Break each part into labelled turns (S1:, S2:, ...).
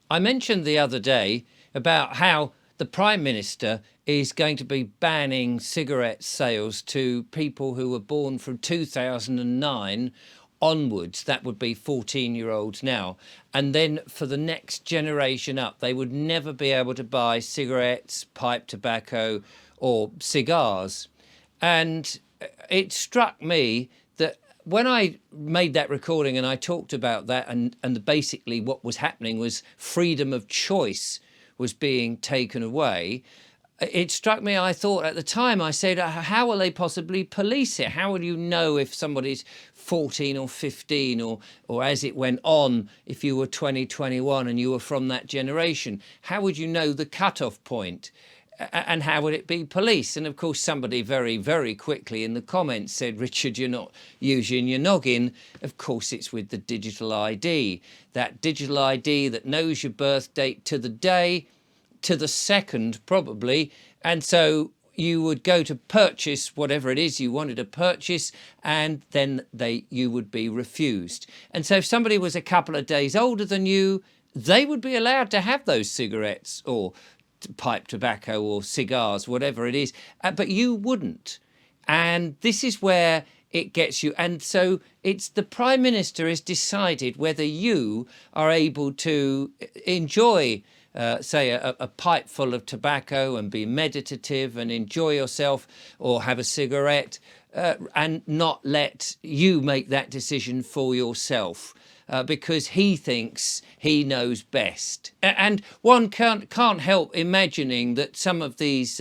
S1: I mentioned the other day about how the Prime Minister is going to be banning cigarette sales to people who were born from 2009 onwards. That would be 14-year-olds now. And then for the next generation up, they would never be able to buy cigarettes, pipe tobacco, or cigars. And it struck me that when I made that recording and I talked about that, and basically what was happening was freedom of choice was being taken away, it struck me, I thought at the time, I said, how will they possibly police it? How will you know if somebody's 14 or 15 or as it went on, if you were 20, 21 and you were from that generation? How would you know the cutoff point? And how would it be policed? And of course, somebody very, very quickly in the comments said, Richard, you're not using your noggin. Of course, it's with the digital ID. That digital ID that knows your birth date to the day, to the second, probably. And so you would go to purchase whatever it is you wanted to purchase, and then you would be refused. And so if somebody was a couple of days older than you, they would be allowed to have those cigarettes or pipe tobacco or cigars, whatever it is, but you wouldn't. And this is where it gets you. And so it's the Prime Minister has decided whether you are able to enjoy say a pipe full of tobacco and be meditative and enjoy yourself, or have a cigarette, and not let you make that decision for yourself. Because he thinks he knows best. And one can't help imagining that some of these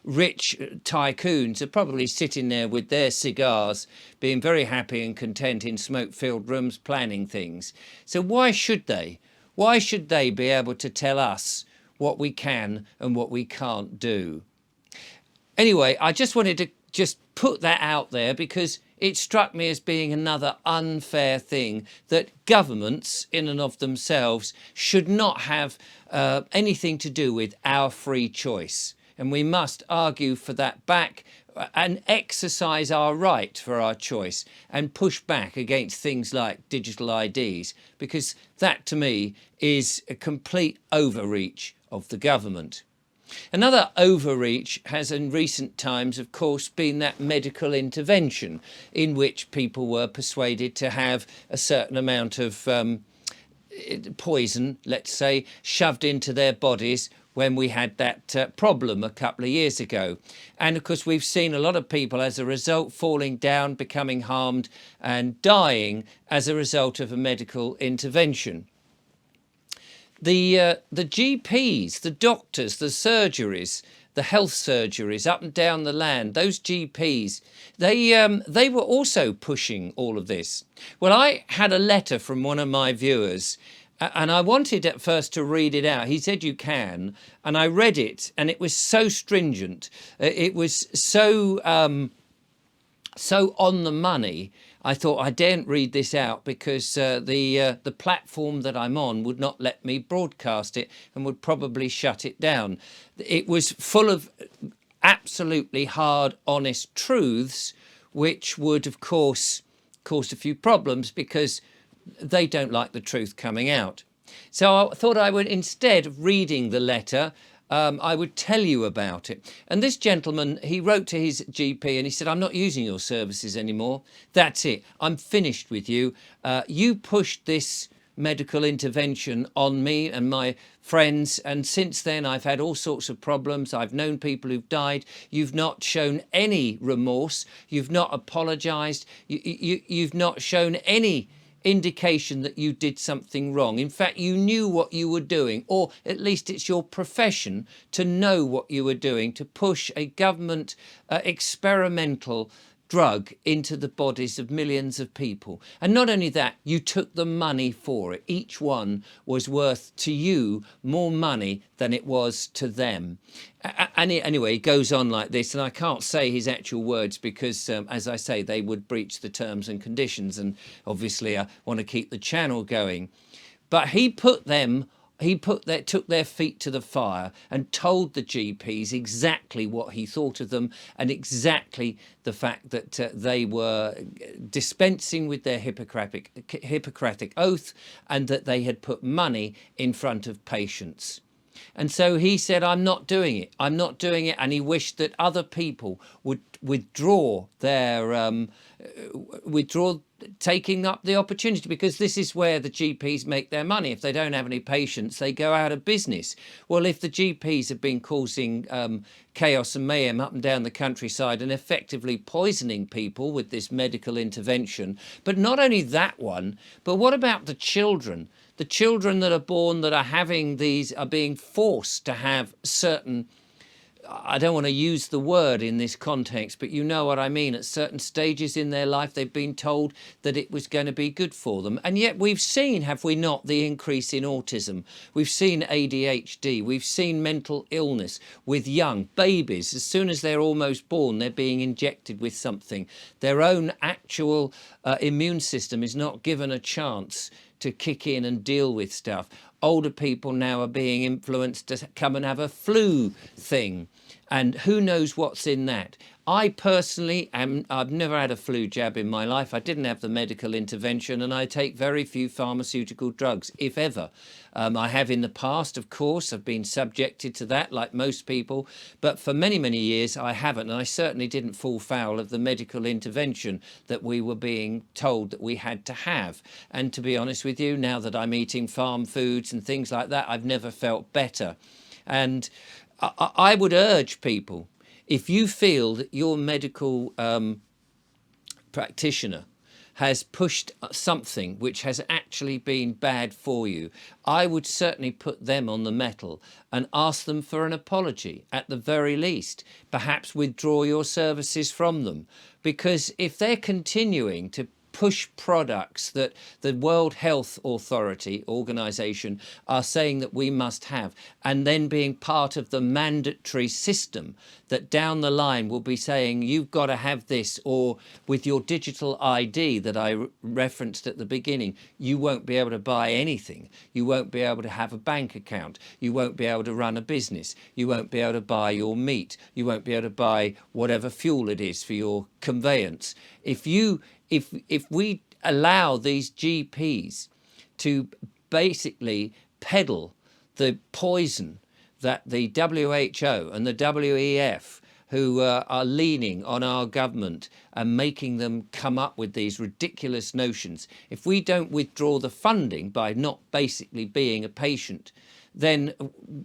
S1: rich tycoons are probably sitting there with their cigars, being very happy and content in smoke-filled rooms, planning things. So why should they? Why should they be able to tell us what we can and what we can't do? Anyway, I just wanted to just put that out there because it struck me as being another unfair thing, that governments in and of themselves should not have anything to do with our free choice. And we must argue for that back and exercise our right for our choice and push back against things like digital IDs, because that to me is a complete overreach of the government. Another overreach has in recent times, of course, been that medical intervention in which people were persuaded to have a certain amount of poison, let's say, shoved into their bodies when we had that problem a couple of years ago. And of course, we've seen a lot of people as a result falling down, becoming harmed and dying as a result of a medical intervention. The GPs, the doctors, the surgeries, the health surgeries up and down the land, those GPs, they were also pushing all of this. Well, I had a letter from one of my viewers, and I wanted at first to read it out. He said you can, and I read it, and it was so stringent. It was so on the money. I thought I daren't read this out because the platform that I'm on would not let me broadcast it and would probably shut it down. It was full of absolutely hard, honest truths, which would, of course, cause a few problems because they don't like the truth coming out. So I thought I would, instead of reading the letter, I would tell you about it. And this gentleman, he wrote to his GP and he said, I'm not using your services anymore. That's it. I'm finished with you. You pushed this medical intervention on me and my friends, and since then I've had all sorts of problems. I've known people who've died. You've not shown any remorse. You've not apologized. You've not shown any indication that you did something wrong. In fact, you knew what you were doing, or at least it's your profession to know what you were doing, to push a government experimental drug into the bodies of millions of people. And not only that, you took the money for it. Each one was worth to you more money than it was to them. And anyway, he goes on like this, and I can't say his actual words because, as I say, they would breach the terms and conditions, and obviously I want to keep the channel going. But he put them he took their feet to the fire and told the GPs exactly what he thought of them, and exactly the fact that they were dispensing with their Hippocratic oath, and that they had put money in front of patients. And so he said, I'm not doing it. I'm not doing it. And he wished that other people would withdraw taking up the opportunity, because this is where the GPs make their money. If they don't have any patients, they go out of business. Well, if the GPs have been causing chaos and mayhem up and down the countryside and effectively poisoning people with this medical intervention, but not only that one, but what about the children? The children that are born that are being forced to have certain, I don't want to use the word in this context, but you know what I mean. At certain stages in their life, they've been told that it was going to be good for them. And yet we've seen, have we not, the increase in autism. We've seen ADHD. We've seen mental illness with young babies. As soon as they're almost born, they're being injected with something. Their own actual immune system is not given a chance to kick in and deal with stuff. Older people now are being influenced to come and have a flu thing, and who knows what's in that. I personally I've never had a flu jab in my life. I didn't have the medical intervention, and I take very few pharmaceutical drugs, if ever. I have in the past, of course. I've been subjected to that like most people, but for many, many years I haven't, and I certainly didn't fall foul of the medical intervention that we were being told that we had to have. And to be honest with you, now that I'm eating farm foods and things like that, I've never felt better. And I would urge people, if you feel that your medical practitioner has pushed something which has actually been bad for you, I would certainly put them on the mettle and ask them for an apology at the very least. Perhaps withdraw your services from them, because if they're continuing to push products that the World Health Organization are saying that we must have, and then being part of the mandatory system that down the line will be saying you've got to have this, or with your digital ID that I referenced at the beginning, you won't be able to buy anything. You won't be able to have a bank account. You won't be able to run a business. You won't be able to buy your meat. You won't be able to buy whatever fuel it is for your conveyance. If we allow these GPs to basically peddle the poison that the WHO and the WEF, who are leaning on our government and making them come up with these ridiculous notions, if we don't withdraw the funding by not basically being a patient, then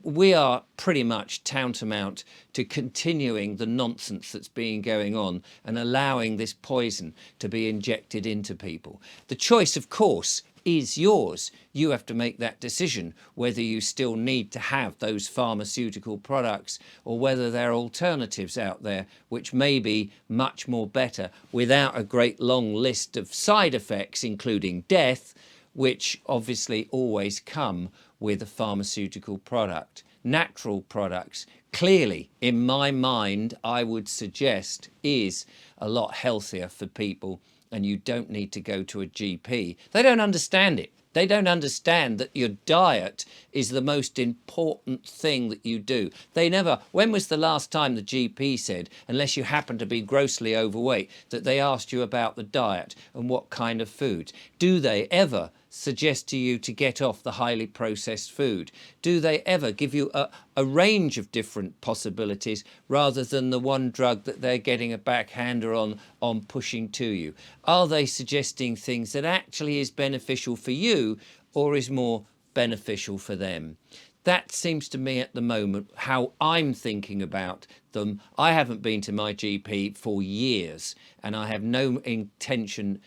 S1: we are pretty much tantamount to continuing the nonsense that's been going on and allowing this poison to be injected into people. The choice, of course, is yours. You have to make that decision whether you still need to have those pharmaceutical products, or whether there are alternatives out there which may be much more better without a great long list of side effects, including death, which obviously always come with a pharmaceutical product. Natural products, clearly, in my mind, I would suggest is a lot healthier for people, and you don't need to go to a GP. They don't understand it. They don't understand that your diet is the most important thing that you do. When was the last time the GP said, unless you happen to be grossly overweight, that they asked you about the diet and what kind of food? Do they ever suggest to you to get off the highly processed food? Do they ever give you a range of different possibilities rather than the one drug that they're getting a backhander on pushing to you? Are they suggesting things that actually is beneficial for you or is more beneficial for them? That seems to me at the moment how I'm thinking about them. I haven't been to my GP for years, and I have no inclination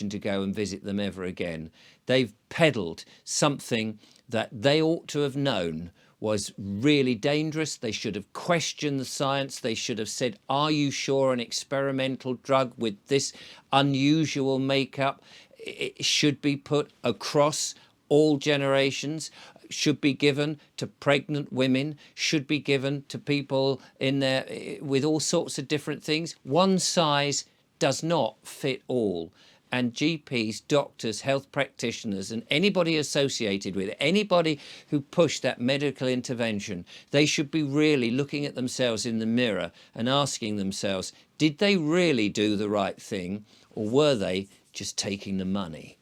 S1: to go and visit them ever again. They've peddled something that they ought to have known was really dangerous. They should have questioned the science. They should have said, are you sure an experimental drug with this unusual makeup it should be put across all generations, should be given to pregnant women, should be given to people in there with all sorts of different things? One size does not fit all. and GPs, doctors, health practitioners, and anybody associated with it, anybody who pushed that medical intervention, they should be really looking at themselves in the mirror and asking themselves, did they really do the right thing, or were they just taking the money?